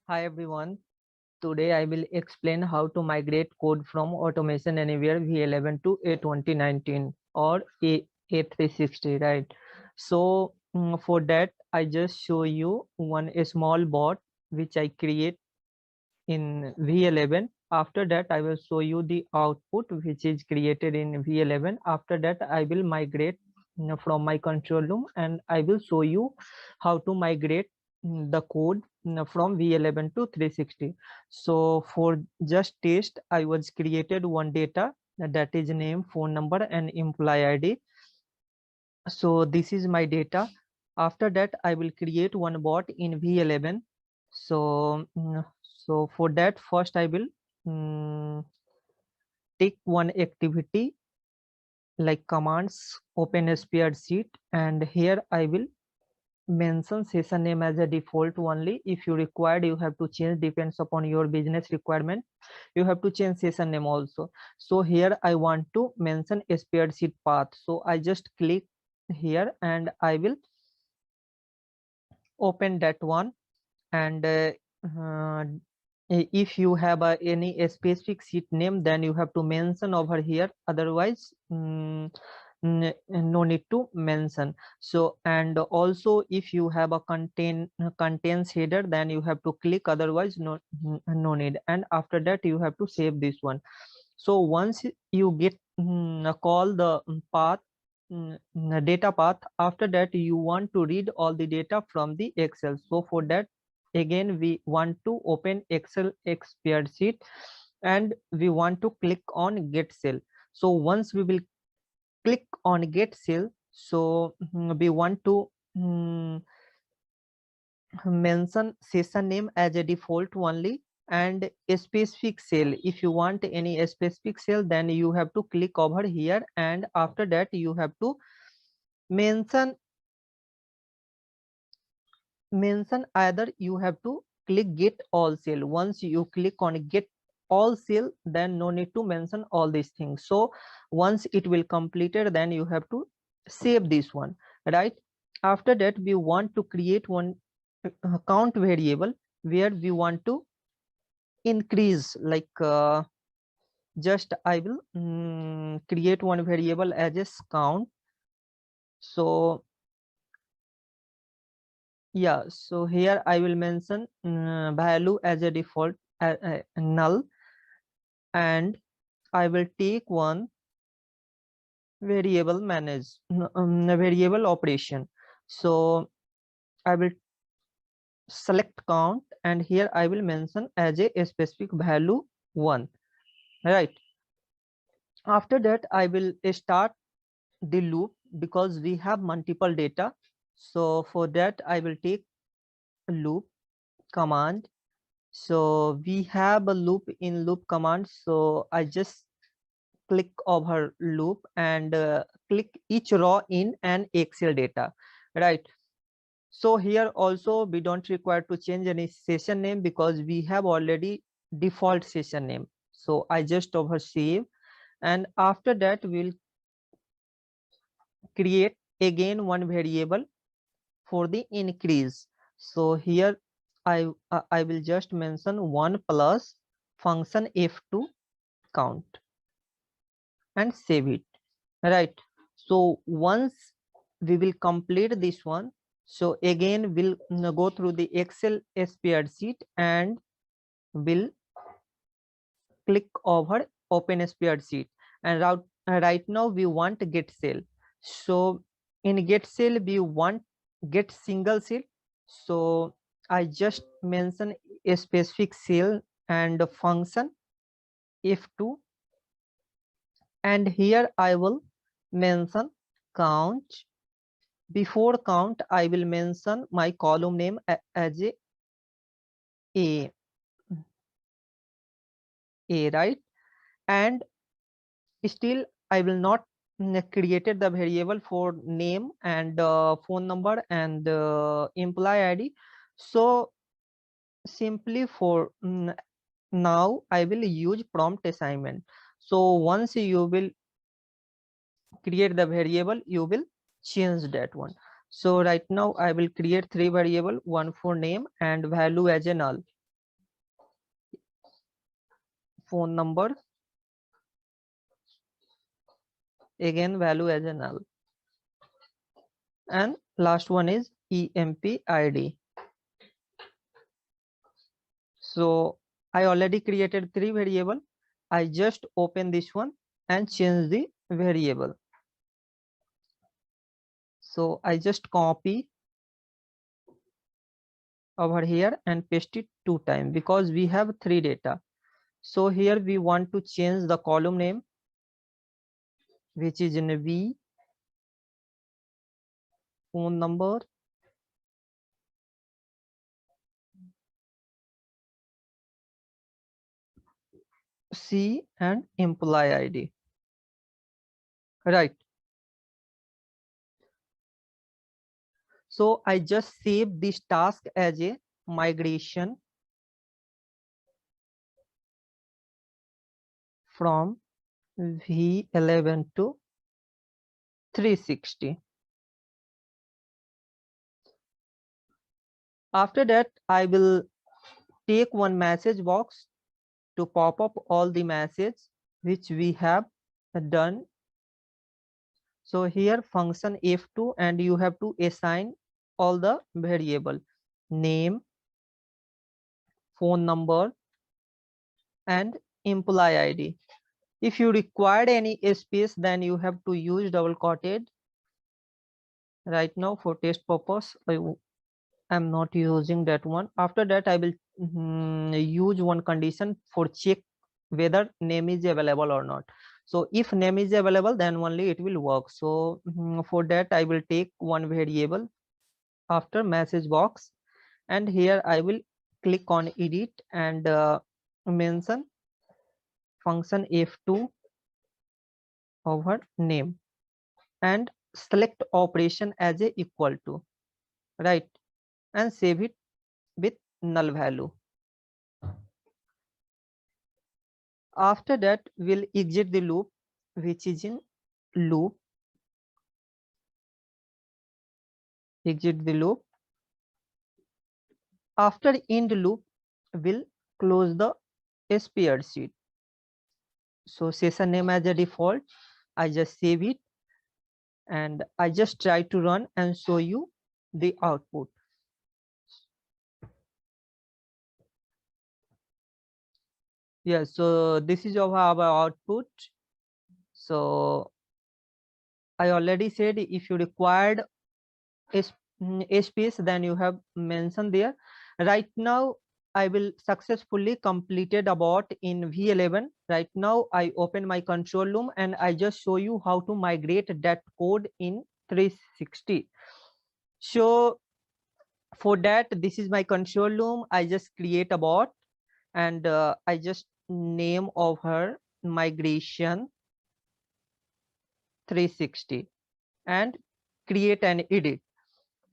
Hi everyone. Today I will explain how to migrate code from Automation Anywhere V11 to A2019 or A360, right? So for that I just show you one a small bot which I create in V11. After that I will show you the output which is created in V11. After that I will migrate from my control room and I will show you how to migrate the code from V11 to 360. So for just test I was created one data that is name, phone number and employee ID. So this is my data. After that I will create one bot in V11. So so for that first I will take one activity like commands, open a spreadsheet, and here I will mention session name as a default only. If you required you have to change, depends upon your business requirement, you have to change session name also. So here I want to mention a spreadsheet path, so I just click here and I will open that one. And uh, if you have any specific sheet name, then you have to mention over here, otherwise no need to mention. So and also if you have a contains header, then you have to click, otherwise no need. And after that you have to save this one. So once you get call the path, data path, after that you want to read all the data from the Excel. So for that again we want to open Excel spreadsheet and we want to click on get cell. So once we will click on get cell, so we want to mention session name as a default only and a specific cell. If you want any specific cell, then you have to click over here and after that you have to mention either you have to click get all cell. Once you click on get all cell, then no need to mention all these things. So once it will completed, then you have to save this one, right? After that we want to create one count variable where we want to increase, like just I will create one variable as a count. So yeah, so here I will mention value as a default null, and I will take one variable manage variable operation. So I will select count and here I will mention as a specific value 1, right? After that I will start the loop because we have multiple data. So for that I will take loop command. So we have a loop in loop command, so I just click over loop and click each row in an Excel data, right? So here also we don't require to change any session name because we have already default session name. So I just over save, and after that we'll create again one variable for the increase. So here I will just mention 1 plus function f2 count and save it, right? So once we will complete this one, so again we'll go through the Excel spreadsheet and will click over open spreadsheet. And right now we want get cell. So in get cell we want get single cell. So I just mention a specific cell and a function f2, and here I will mention count. Before count I will mention my column name as a right? And still I will not created the variable for name and phone number and employee ID. So simply for now I will use prompt assignment. So once you will create the variable, you will change that one. So right now I will create 3 variable, one for name and value as a null. phone number, again value as a null, and last one is emp id. So I already created 3 variable. I just open this one and change the variable. So I just copy over here and paste it 2 times because we have 3 data. So here we want to change the column name, which is in V, phone number, C, and employee ID. Right. So I just save this task as a migration from V11 to 360. After that, I will take one message box to pop up all the messages which we have done. So here function F2, and you have to assign all the variable name, phone number, and employee ID. If you required any space, then you have to use double quoted. Right now for test purpose, I'm not using that one. After that, I will use one condition for check whether name is available or not. So if name is available, then only it will work. So for that, I will take one variable after message box, and here I will click on edit and mention function F2 over name and select operation as a equal to, right, and save it with null value. After that, we'll exit the loop, which is in loop, exit the loop. After end loop, we'll close the spreadsheet. So session name as a default, I just save it and I just try to run and show you the output. Yeah, so this is our output. So I already said if you required space, then you have mentioned there. Right now I will successfully completed Abort in V11. Right now I open my control room and I just show you how to migrate that code in 360. So for that, this is my control room. I just create Abort and I just name of her migration 360 and create an edit.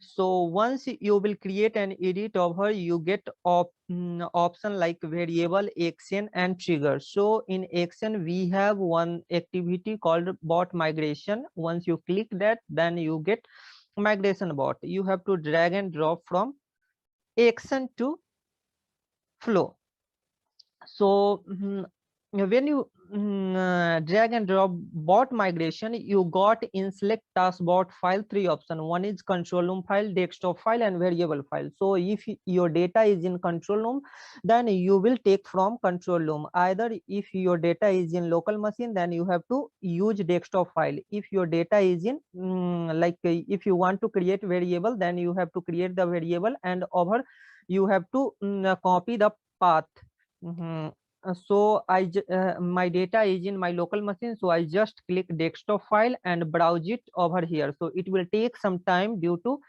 So once you will create an edit of her, you get option like variable, action, and trigger. So in action, we have one activity called bot migration. Once you click that, then you get migration bot. You have to drag and drop from action to flow. So when you drag and drop bot migration, you got in select task bot file 3 option. One is control room file, desktop file, and variable file. So if your data is in control room, then you will take from control room. Either if your data is in local machine, then you have to use desktop file. If your data is in if you want to create variable, then you have to create the variable, and over you have to copy the path. So my data is in my local machine, so I just click desktop file and browse it over here. So it will take some time due to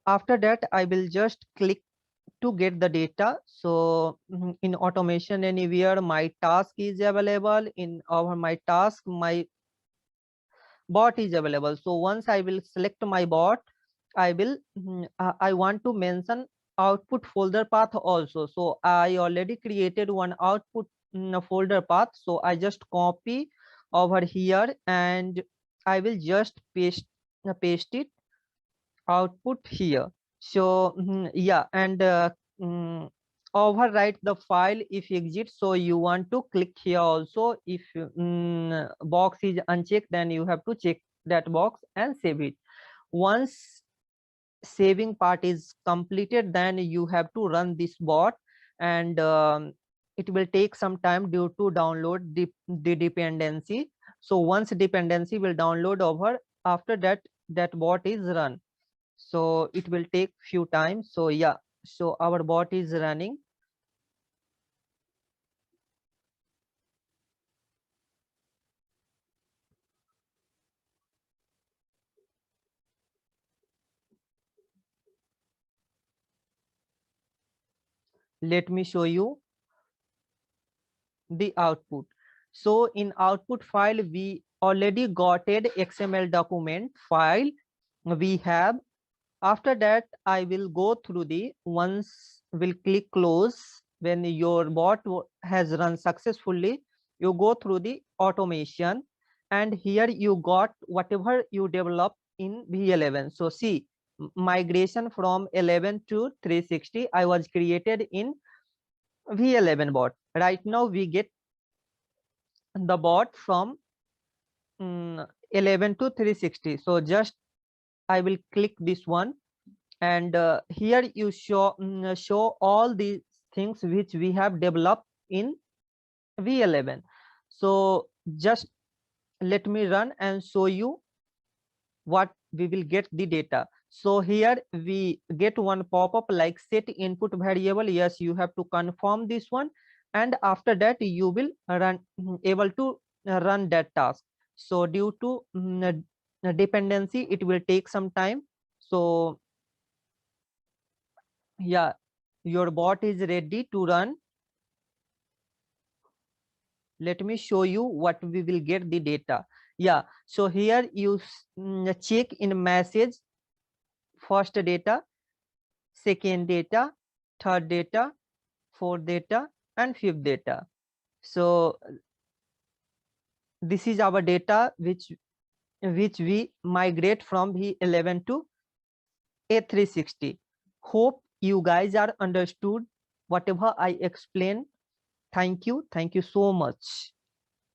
after that I will just click to get the data. So in automation anywhere, my task is available. In over my task, my bot is available. So once I will select my bot, I will I want to mention output folder path also. So I already created one output folder path. So I just copy over here and I will just paste it output here. So yeah, and overwrite the file if exit. So you want to click here also. If box is unchecked, then you have to check that box and save it. Once saving part is completed, then you have to run this bot, and it will take some time due to download the dependency. So once dependency will download over, after that that bot is run. So it will take few times. So yeah, so our bot is running. Let me show you the output. So in output file, we already got an XML document file we have. After that, I will go through the, once will click close. When your bot has run successfully, you go through the automation, and here you got whatever you develop in V11. So see, migration from 11 to 360 I was created in V11 bot. Right now we get the bot from 11 to 360. So just I will click this one, and here you show all the things which we have developed in V11. So just let me run and show you what we will get the data. So here we get one pop-up like set input variable. Yes, you have to confirm this one, and after that you will run able to run that task. So due to dependency, it will take some time. So yeah, your bot is ready to run. Let me show you what we will get the data. Yeah, so here you check in message, first data, second data, third data, fourth data, and fifth data. So this is our data which we migrate from V11 to A360. Hope you guys are understood whatever I explained. Thank you so much.